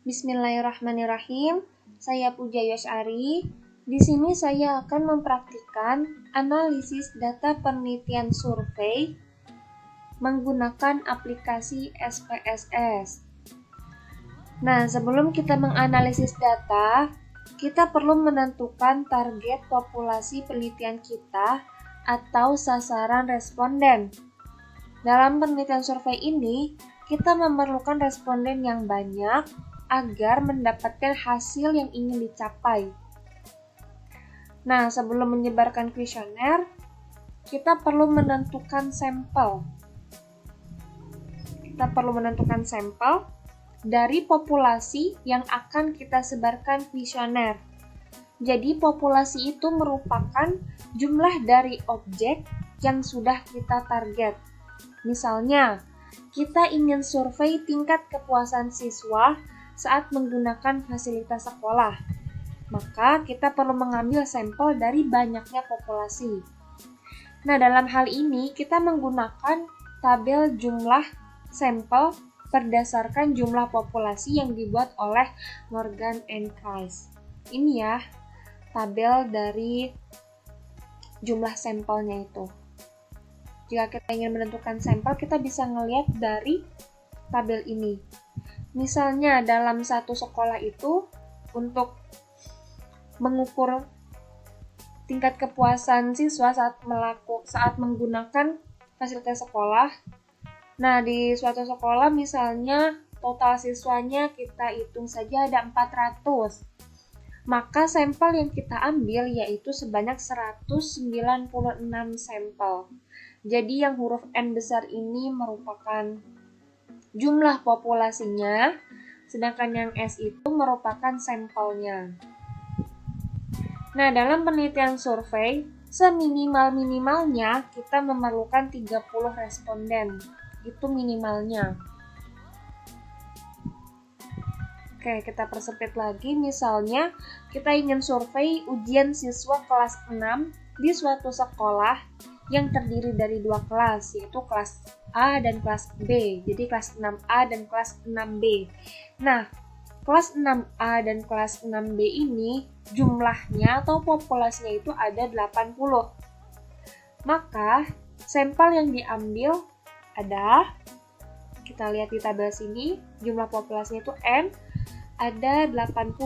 Bismillahirrahmanirrahim. Saya Puja Yosari. Di sini saya akan mempraktikkan analisis data penelitian survei menggunakan aplikasi SPSS. Nah, sebelum kita menganalisis data, kita perlu menentukan target populasi penelitian kita atau sasaran responden. Dalam penelitian survei ini, kita memerlukan responden yang banyak agar mendapatkan hasil yang ingin dicapai. Nah, sebelum menyebarkan kuesioner, kita perlu menentukan sampel. Dari populasi yang akan kita sebarkan kuesioner. Jadi, populasi itu merupakan jumlah dari objek yang sudah kita target. Misalnya, kita ingin survei tingkat kepuasan siswa saat menggunakan fasilitas sekolah. Maka, kita perlu mengambil sampel dari banyaknya populasi. Nah, dalam hal ini, kita menggunakan tabel jumlah sampel berdasarkan jumlah populasi yang dibuat oleh Morgan & Kreiz. Ini ya, tabel dari jumlah sampelnya itu. Jika kita ingin menentukan sampel, kita bisa ngelihat dari tabel ini. Misalnya dalam satu sekolah itu, untuk mengukur tingkat kepuasan siswa saat menggunakan fasilitas sekolah. Nah, di suatu sekolah misalnya total siswanya kita hitung saja ada 400. Maka sampel yang kita ambil yaitu sebanyak 196 sampel. Jadi yang huruf N besar ini merupakan jumlah populasinya, sedangkan yang S itu merupakan sampelnya. Nah, dalam penelitian survei, seminimal-minimalnya kita memerlukan 30 responden. Itu minimalnya. Oke, kita persempit lagi. Misalnya, kita ingin survei ujian siswa kelas 6 di suatu sekolah yang terdiri dari dua kelas, yaitu kelas A dan kelas B. Jadi kelas 6A dan kelas 6B. Nah, kelas 6A dan kelas 6B ini jumlahnya atau populasinya itu ada 80. Maka, sampel yang diambil ada, kita lihat di tabel sini, jumlah populasinya itu N, ada 80,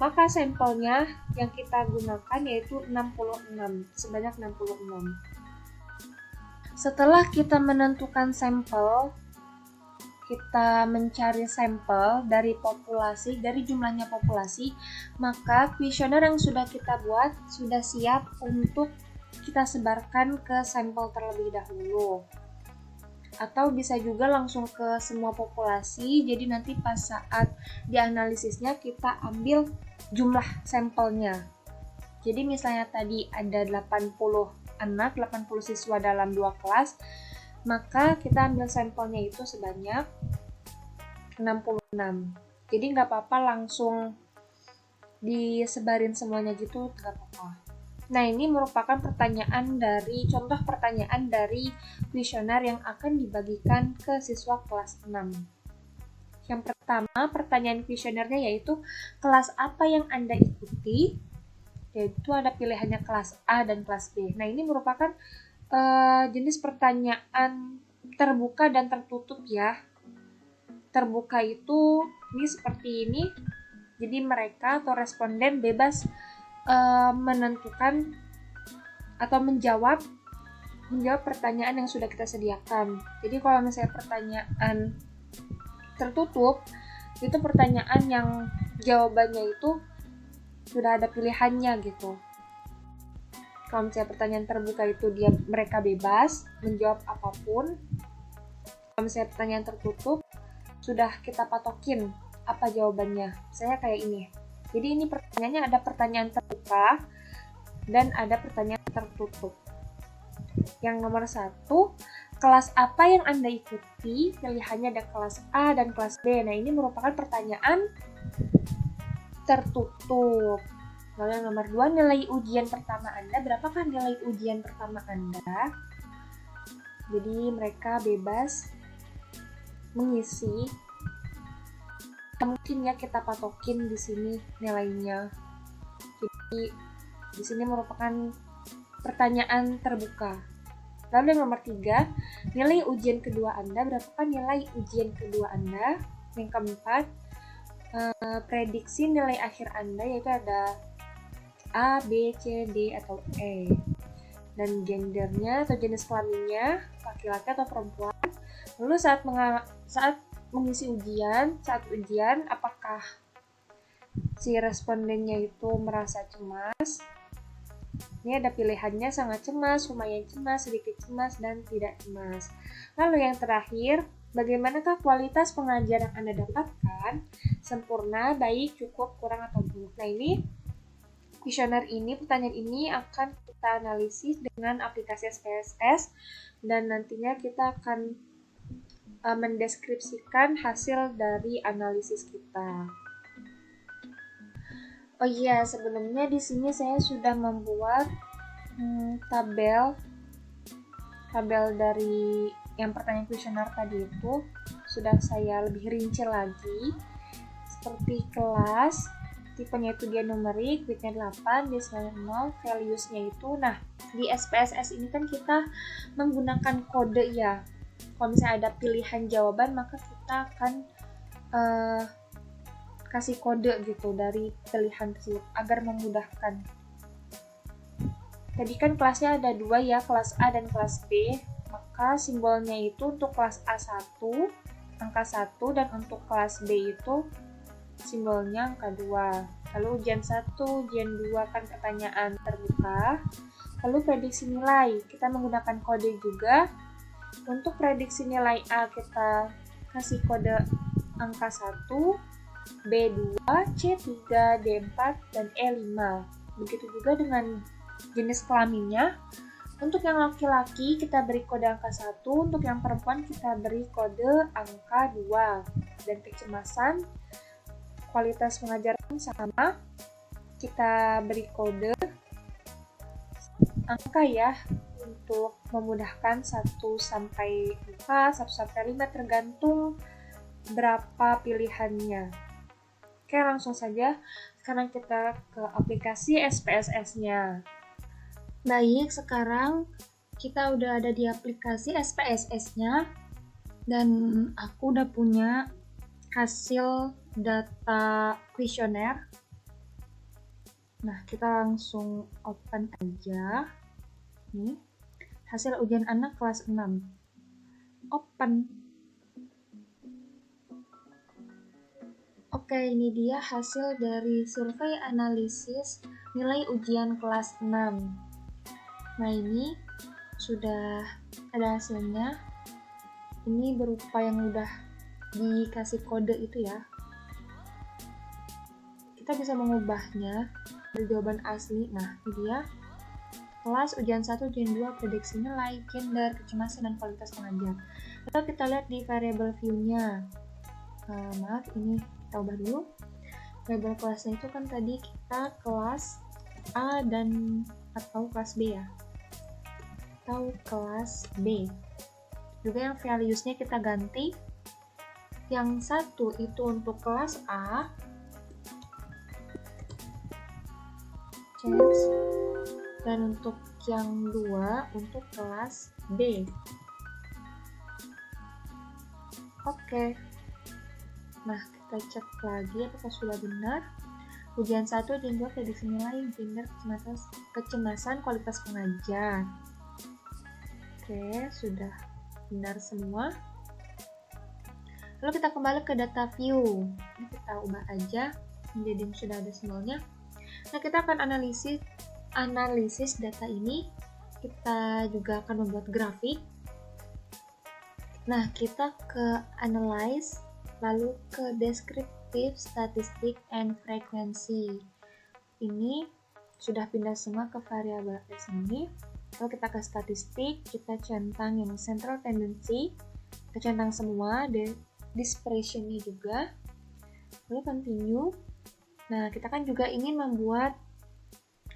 maka sampelnya yang kita gunakan yaitu 66, sebanyak 66. Setelah kita menentukan sampel, kita mencari sampel dari populasi, dari jumlahnya populasi, maka kuesioner yang sudah kita buat sudah siap untuk kita sebarkan ke sampel terlebih dahulu. Atau bisa juga langsung ke semua populasi, jadi nanti pas saat dianalisisnya kita ambil jumlah sampelnya. Jadi misalnya tadi ada 80 anak, 80 siswa dalam dua kelas, maka kita ambil sampelnya itu sebanyak 66. Jadi nggak apa-apa langsung disebarin semuanya gitu, nggak apa-apa. Nah, ini merupakan contoh pertanyaan dari kuesioner yang akan dibagikan ke siswa kelas 6. Yang pertama, pertanyaan kuesionernya yaitu kelas apa yang Anda ikuti? Yaitu ada pilihannya kelas A dan kelas B. Nah, ini merupakan jenis pertanyaan terbuka dan tertutup ya. Terbuka itu ini seperti ini. Jadi mereka atau responden bebas menentukan atau menjawab pertanyaan yang sudah kita sediakan. Jadi kalau misalnya pertanyaan tertutup, itu pertanyaan yang jawabannya itu sudah ada pilihannya gitu. Kalau misalnya pertanyaan terbuka itu mereka bebas menjawab apapun. Kalau misalnya pertanyaan tertutup, sudah kita patokin apa jawabannya. Misalnya kayak ini. Jadi ini pertanyaannya ada pertanyaan terbuka dan ada pertanyaan tertutup. Yang nomor 1, kelas apa yang Anda ikuti? Pilihannya ada kelas A dan kelas B. Nah, ini merupakan pertanyaan tertutup. Lalu yang nomor 2, nilai ujian pertama Anda. Berapakah nilai ujian pertama Anda? Jadi mereka bebas mengisi mungkin ya kita patokin di sini nilainya. Jadi di sini merupakan pertanyaan terbuka. Lalu yang nomor 3, nilai ujian kedua Anda. Berapakah nilai ujian kedua Anda? Yang keempat, prediksi nilai akhir Anda, yaitu ada A, B, C, D, atau E. Dan gendernya atau jenis kelaminnya, laki-laki atau perempuan. Lalu saat mengisi saat ujian, apakah si respondennya itu merasa cemas? Ini ada pilihannya sangat cemas, lumayan cemas, sedikit cemas, dan tidak cemas. Lalu yang terakhir, bagaimanakah kualitas pengajar yang Anda dapatkan? Sempurna, baik, cukup, kurang, atau buruk. Nah ini, pertanyaan ini akan kita analisis dengan aplikasi SPSS, dan nantinya kita akan mendeskripsikan hasil dari analisis kita. Oh iya, sebelumnya di sini saya sudah membuat tabel dari yang pertanyaan kuesioner tadi itu sudah saya lebih rinci lagi, seperti kelas, tipenya itu dia numerik, bitnya 8, desimalnya 0, values-nya itu. Nah, di SPSS ini kan kita menggunakan kode ya. Kalau misalnya ada pilihan jawaban, maka kita akan kasih kode gitu dari pilihan tersebut agar memudahkan. Tadi kan kelasnya ada 2 ya, kelas A dan kelas B. Maka simbolnya itu untuk kelas A1 angka 1, dan untuk kelas B itu simbolnya angka 2. Lalu ujian 1, ujian 2 kan pertanyaan terbuka. Lalu prediksi nilai, kita menggunakan kode juga. Untuk prediksi nilai A kita kasih kode angka 1, B2, C3, D4, dan E5. Begitu juga dengan jenis kelaminnya. Untuk yang laki-laki kita beri kode angka 1, untuk yang perempuan kita beri kode angka 2. Dan kecemasan, kualitas pengajaran sama, kita beri kode angka ya, untuk memudahkan 1 sampai 4, 1 sampai 5 tergantung berapa pilihannya. Oke, langsung saja sekarang kita ke aplikasi SPSS-nya. Baik, sekarang kita udah ada di aplikasi SPSS-nya dan aku udah punya hasil data kuesioner. Nah, kita langsung open aja. Nih, hasil ujian anak kelas 6. Open. Oke, ini dia hasil dari survei analisis nilai ujian kelas 6. Nah, ini sudah ada hasilnya. Ini berupa yang udah dikasih kode itu ya. Kita bisa mengubahnya dari jawaban asli. Nah, ini dia. Kelas ujian 1, ujian 2, prediksi nilai, gender, kecemasan, dan kualitas pengajar. Lalu kita lihat di variable view-nya. Maaf, ini kita ubah dulu. Label kelasnya itu kan tadi kita kelas A dan atau kelas B ya, atau kelas B. Juga yang values-nya kita ganti. Yang satu itu untuk kelas A, change, dan untuk yang 2 untuk kelas B. Oke. Nah, kita cek lagi apakah sudah benar. Ujian 1, ujian 2, prediksi nilai, gender, kecemasan, kualitas pengajar. Oke, sudah benar semua. Lalu kita kembali ke data view. Ini kita ubah aja menjadi sudah ada simbolnya. Nah, kita akan analisis data ini. Kita juga akan membuat grafik. Nah, kita ke analyze, lalu ke descriptive statistic and frequency. Ini sudah pindah semua ke variabel S ini. Lalu kita ke statistik, kita centang yang central tendency, kita centang semua, dispersion-nya juga. Lalu continue. Nah, kita kan juga ingin membuat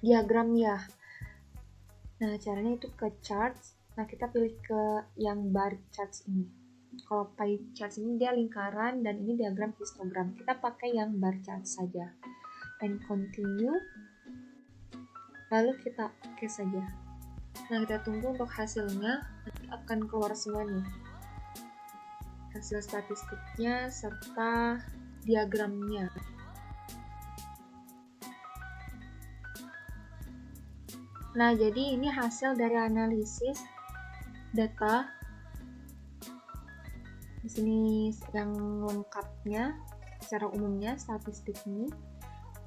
diagram ya. Nah, caranya itu ke charts. Nah, kita pilih ke yang bar charts ini. Kalau pie chart ini dia lingkaran dan ini diagram histogram. Kita pakai yang bar chart saja. And continue. Lalu kita oke saja. Nah, kita tunggu untuk hasilnya. Nanti akan keluar semua nih. Hasil statistiknya serta diagramnya. Nah, jadi ini hasil dari analisis data. Di sini yang lengkapnya, secara umumnya statistik ini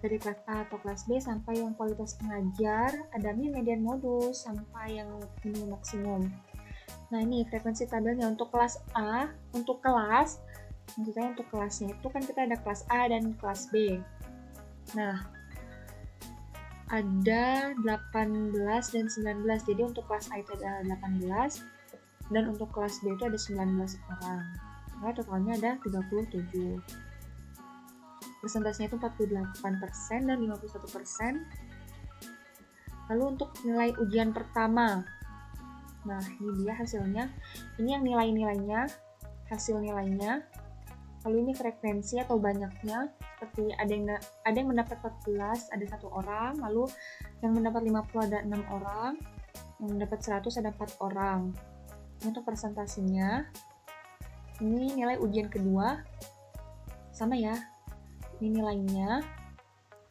dari kelas A atau kelas B sampai yang kualitas pengajar, ada min, median, modus, sampai yang minimum maksimum. Nah, ini frekuensi tabelnya untuk kelas A, untuk kelas, maksudnya untuk kelasnya itu kan kita ada kelas A dan kelas B. Nah, ada 18 dan 19, jadi untuk kelas A itu ada 18, dan untuk kelas B itu ada 19 orang. Nah, totalnya ada 37. Persentasenya itu 48% dan 51%. Lalu untuk nilai ujian pertama. Nah, ini dia hasilnya. Ini yang nilai-nilainya, hasil nilainya. Lalu ini frekuensi atau banyaknya. Seperti ada yang mendapat 14, ada 1 orang. Lalu yang mendapat 50 ada 6 orang. Yang mendapat 100 ada 4 orang. Untuk presentasinya, ini nilai ujian kedua. Sama ya. Ini nilainya,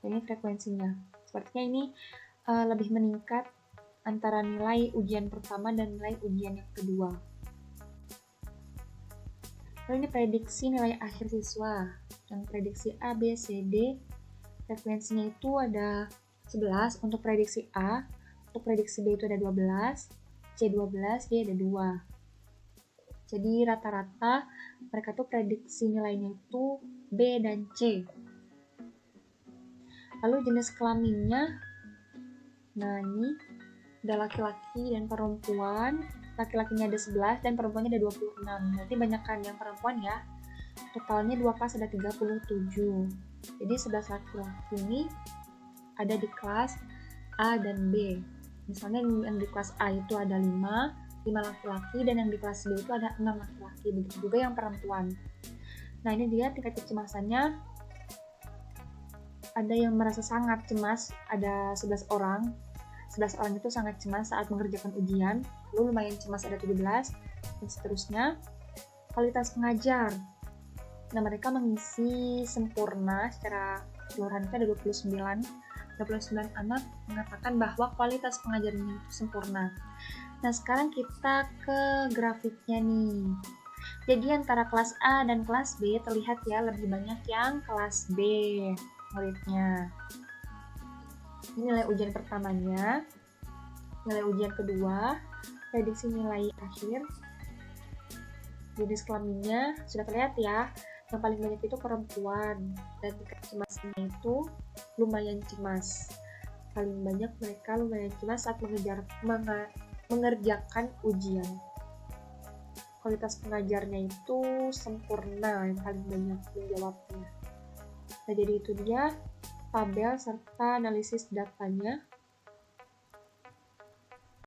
ini frekuensinya. Sepertinya ini lebih meningkat antara nilai ujian pertama dan nilai ujian yang kedua. Lalu ini prediksi nilai akhir siswa. Yang prediksi A, B, C, D, frekuensinya itu ada 11 untuk prediksi A, untuk prediksi B itu ada 12, C 12, D ada 2. Jadi rata-rata mereka tuh prediksi nilainya itu B dan C. Lalu jenis kelaminnya, nah ini ada laki-laki dan perempuan. Laki-lakinya ada 11 dan perempuannya ada 26. Nanti banyakkan yang perempuan ya. Totalnya 2 kelas ada 37. Jadi 11 laki-laki ini ada di kelas A dan B. Misalnya yang di kelas A itu ada 5 laki-laki, dan yang di kelas B itu ada 6 laki-laki. Begitu juga yang perempuan. Nah, ini dia tingkat kecemasannya. Ada yang merasa sangat cemas, ada 11 orang. 11 orang itu sangat cemas saat mengerjakan ujian. Lalu lumayan cemas ada 17, dan seterusnya. Kualitas pengajar. Nah, mereka mengisi sempurna secara keseluruhan itu ada 29 anak mengatakan bahwa kualitas pengajarnya itu sempurna. Nah, sekarang kita ke grafiknya nih. Jadi antara kelas A dan kelas B terlihat ya lebih banyak yang kelas B muridnya. Ini nilai ujian pertamanya, nilai ujian kedua, prediksi nilai akhir, jenis kelaminnya sudah terlihat ya. Yang paling banyak itu perempuan, dan tingkat cemasnya itu lumayan cemas. Paling banyak mereka lumayan cemas saat mengerjakan ujian. Kualitas pengajarnya itu sempurna, yang paling banyak menjawabnya. Nah, jadi itu dia tabel serta analisis datanya.